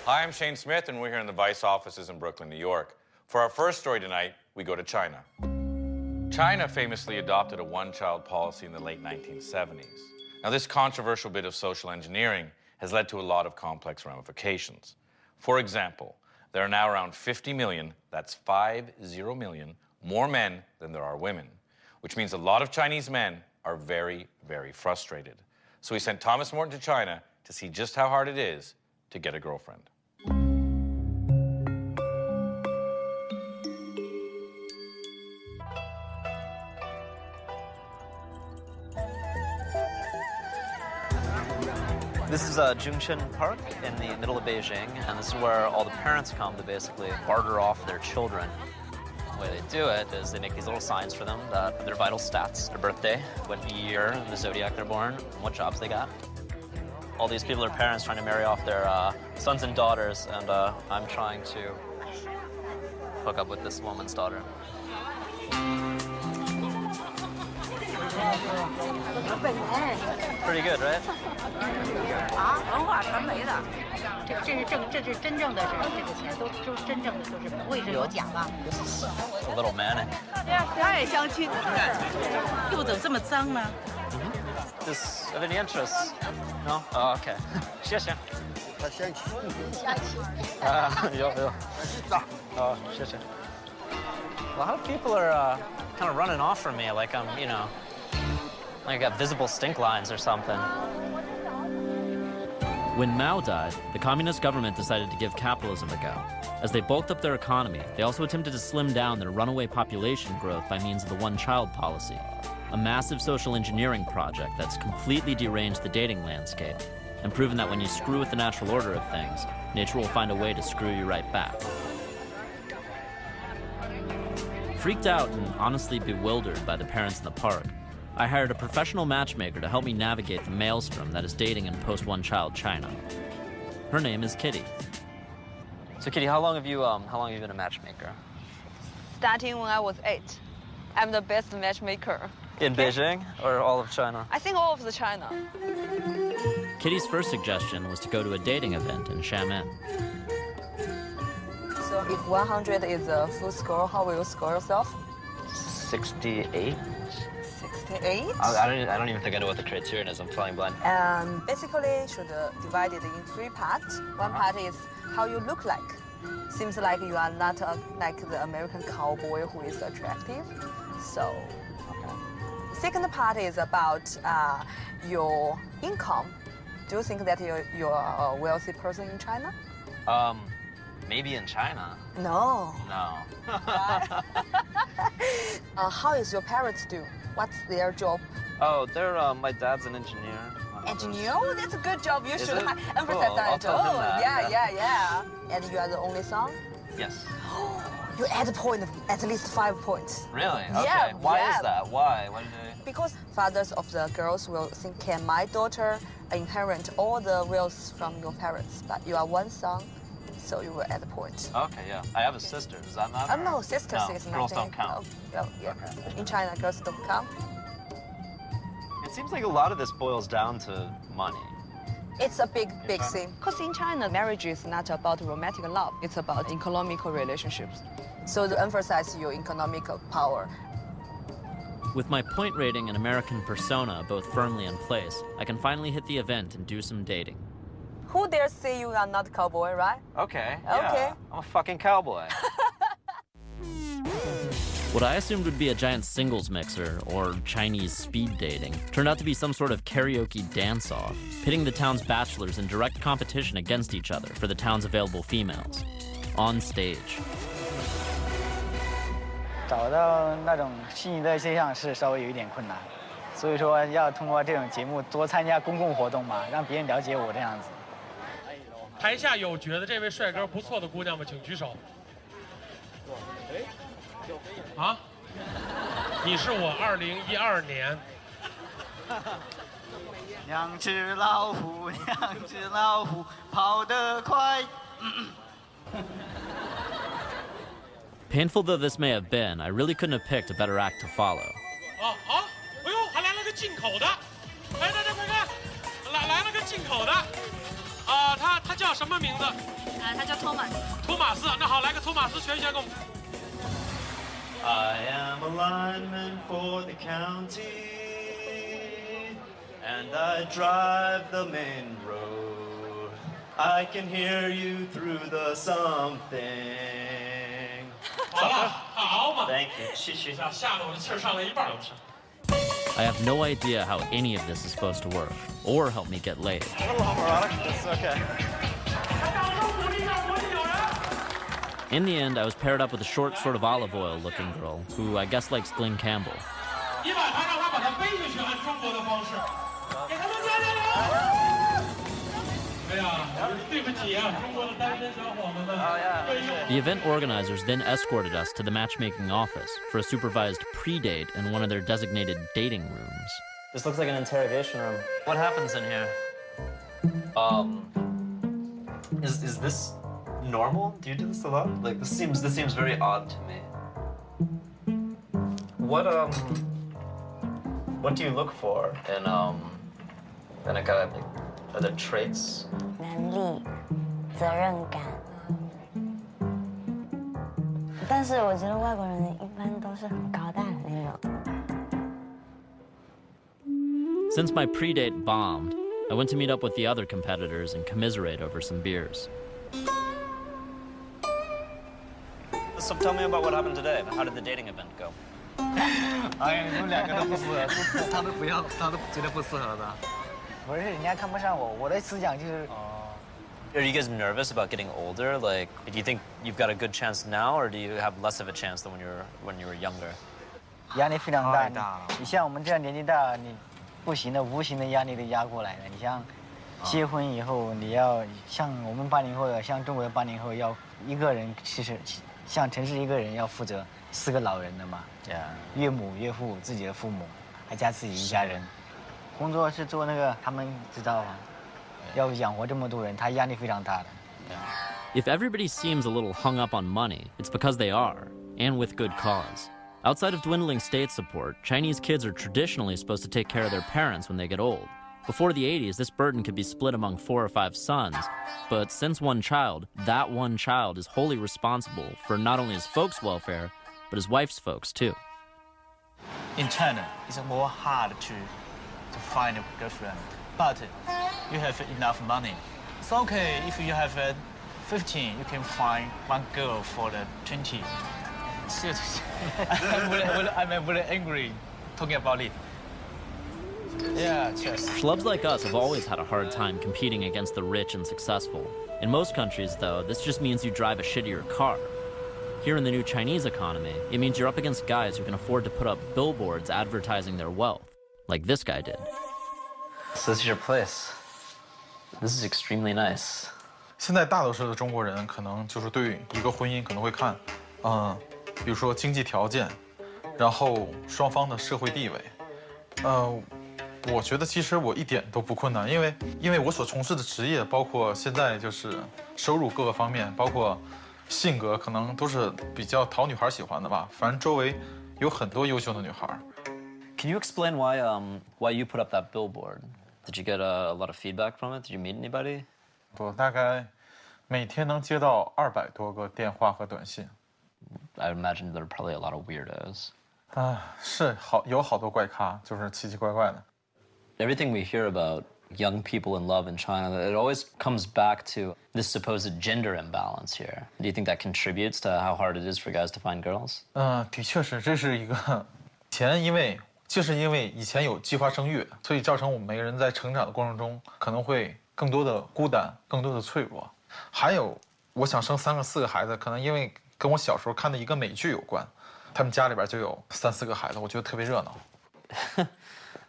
Hi, I'm Shane Smith, and we're here in the Vice offices in Brooklyn, New York. For our first story tonight, we go to China. China famously adopted a one-child policy in the late 1970s. Now, this controversial bit of social engineering has led to a lot of complex ramifications. For example, there are now around 50 million, that's 50 million, more men than there are women, which means a lot of Chinese men are very, very frustrated. So we sent Thomas Morton to China to see just how hard it is to get a girlfriend. This is Zhongchen Park in the middle of Beijing, and this is where all the parents come to basically barter off their children. The way they do it is they make these little signs for them, their vital stats, their birthday, what year in the zodiac they're born, and what jobs they got. All these people are parents trying to marry off their sons and daughters, and I'm trying to hook up with this woman's daughter. Pretty good, right? A little manic. This of any interest? No? Oh, okay. 谢谢. 有。Oh, 谢谢. A lot of people are kind of running off from me like I'm, like I got visible stink lines or something. When Mao died, the communist government decided to give capitalism a go. As they bulked up their economy, they also attempted to slim down their runaway population growth by means of the one-child policy, a massive social engineering project that's completely deranged the dating landscape and proven that when you screw with the natural order of things, nature will find a way to screw you right back. Freaked out and honestly bewildered by the parents in the park, I hired a professional matchmaker to help me navigate the maelstrom that is dating in post-one-child China. Her name is Kitty. So Kitty, how long have you been a matchmaker? Starting when I was 8. I'm the best matchmaker. In Beijing or all of China? I think all of the China. Kitty's first suggestion was to go to a dating event in Xiamen. So if 100 is a full score, how will you score yourself? 68. 68? I don't even think I know what the criterion is. I'm flying blind. Basically, should divide it in 3 parts. One part is how you look like. Seems like you are not like the American cowboy who is attractive. So, second part is about your income. Do you think that you're a wealthy person in China? Maybe in China. No. No. How is your parents do? What's their job? Oh, they're my dad's an engineer. Engineer? Oh, that's a good job. You should emphasize cool. that. I'll tell him that. Yeah. And you are the only son? Yes. You add a point of at least 5 points. Really? Okay. Yeah, Why is that? Why? Why do they? Because fathers of the girls will think, can my daughter inherit all the wealth from your parents? But you are one son, so you will add a point. Okay, yeah. I have a sister. Does that matter? No, sisters is nothing. Girls don't count. Oh, yeah. Okay. In China, girls don't count. It seems like a lot of this boils down to money. It's a big thing. Because in China, marriage is not about romantic love. It's about economical relationships. So to emphasize your economical power. With my point rating and American persona both firmly in place, I can finally hit the event and do some dating. Who dare say you are not a cowboy, right? Okay. Okay. Yeah, I'm a fucking cowboy. What I assumed would be a giant singles mixer, or Chinese speed dating, turned out to be some sort of karaoke dance-off, pitting the town's bachelors in direct competition against each other for the town's available females. On stage. 找到那种心仪的对象是稍微有一点困难，所以说要通过这种节目多参加公共活动嘛，让别人了解我这样子。台下有觉得这位帅哥不错的姑娘们，请举手。啊？你是我2012年。两只老虎，两只老虎，跑得快。Painful though this may have been, I really couldn't have picked a better act to follow. 哎呦，还来了个进口的，哎，大家快看，来了个进口的，他叫叫什么名字？他叫托马斯。托马斯。那好，来个托马斯全旋给我们。I am a lineman for the county, and I drive the main road. I can hear you through the something. 好了，好嘛。 Thank you， 谢谢。吓得我这气儿上来一半都不是。 I have no idea how any of this is supposed to work, or help me get laid. A little homoerotic, but it's okay. In the end, I was paired up with a short, sort of olive oil looking girl, who I guess likes Glen Campbell. 你把他让他把他背进去，按中国的方式。给他们加油！哎呀，对不起啊，中国的单身小伙子们。The event organizers then escorted us to the matchmaking office for a supervised pre-date in one of their designated dating rooms. This looks like an interrogation room. What happens in here? Is this normal? Do you do this a lot? Like this seems very odd to me. What do you look for in a guy? Like, are there traits? 能力、责任感。但是我觉得外国人一般都是很高大的那种。 Since my pre-date bombed, I went to meet up with the other competitors and commiserate over some beers. So tell me about what happened today. How did the dating event go? 哎呀，你们两个都不适合，他都不要，他都绝对不适合的。不是人家看不上我，我的思想就是。Are you guys nervous about getting older? Like, do you think you've got a good chance now, or do you have less of a chance than when you were younger? 压力非常大。你像我们这样年纪大，你不行的，无形的压力都压过来了。你像结婚以后，你要像我们80后的，像中国的80后，要一个人，其实像城市一个人要负责4个老人的嘛。岳母、岳父、自己的父母，还加自己一家人。工作是做那个，他们知道吗？要养活这么多人，他压力非常大的。If everybody seems a little hung up on money, it's because they are, and with good cause. Outside of dwindling state support, Chinese kids are traditionally supposed to take care of their parents when they get old. Before the 80s, this burden could be split among 4 or 5 sons. But since one child, that one child is wholly responsible for not only his folks' welfare, but his wife's folks too. In China, it's more hard to find a girlfriend, but you have enough money. It's okay if you have 15, you can find one girl for the 20. I'm very angry talking about it. Yeah, cheers. Schlubs like us have always had a hard time competing against the rich and successful. In most countries, though, this just means you drive a shittier car. Here in the new Chinese economy, it means you're up against guys who can afford to put up billboards advertising their wealth, like this guy did. So this is your place. This is extremely nice. 现在大多数的中国人可能就是对一个婚姻可能会看，比如说经济条件，然后双方的社会地位，我觉得其实我一点都不困难，因为我所从事的职业，包括现在就是收入各个方面，包括性格，可能都是比较讨女孩喜欢的吧。反正周围有很多优秀的女孩。Can you explain why you put up that billboard? Did you get a lot of feedback from it? Did you meet anybody? 我大概每天能接到200多个电话和短信。I imagine there are probably a lot of weirdos. 是有好多怪咖，就是奇奇怪怪的。Everything we hear about young people in love in China, it always comes back to this supposed gender imbalance here. Do you think that contributes to how hard it is for guys to find girls? 的确是，这是一个就是因为以前有计划生育，所以造成我们每个人在成长的过程中可能会更多的孤单，更多的脆弱。还有，我想生3个4个孩子，可能因为跟我小时候看的一个美剧有关，他们家里边就有3、4个孩子，我觉得特别热闹。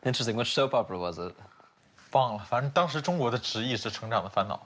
Interesting. Which soap opera was it? 忘了，反正当时中国的直译是《成长的烦恼》。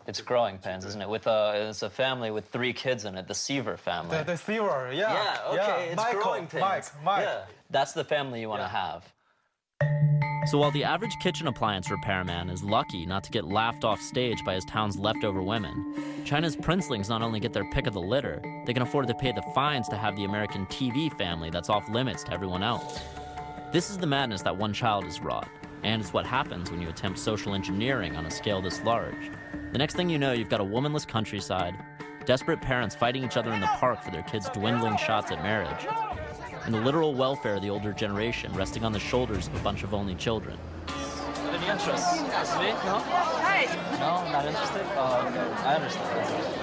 It's Growing Pains, isn't it? It's a family with 3 kids in it, the Seaver family. The Seaver, yeah. Yeah, okay, it's Michael, Growing Pains. Mike. Yeah, that's the family you want to have. So while the average kitchen appliance repairman is lucky not to get laughed off stage by his town's leftover women, China's princelings not only get their pick of the litter, they can afford to pay the fines to have the American TV family that's off limits to everyone else. This is the madness that one child has wrought. And it's what happens when you attempt social engineering on a scale this large. The next thing you know, you've got a womanless countryside, desperate parents fighting each other in the park for their kids' dwindling shots at marriage, and the literal welfare of the older generation resting on the shoulders of a bunch of only children. Any interest? Me? No? No, not interested? Oh, okay. I understand.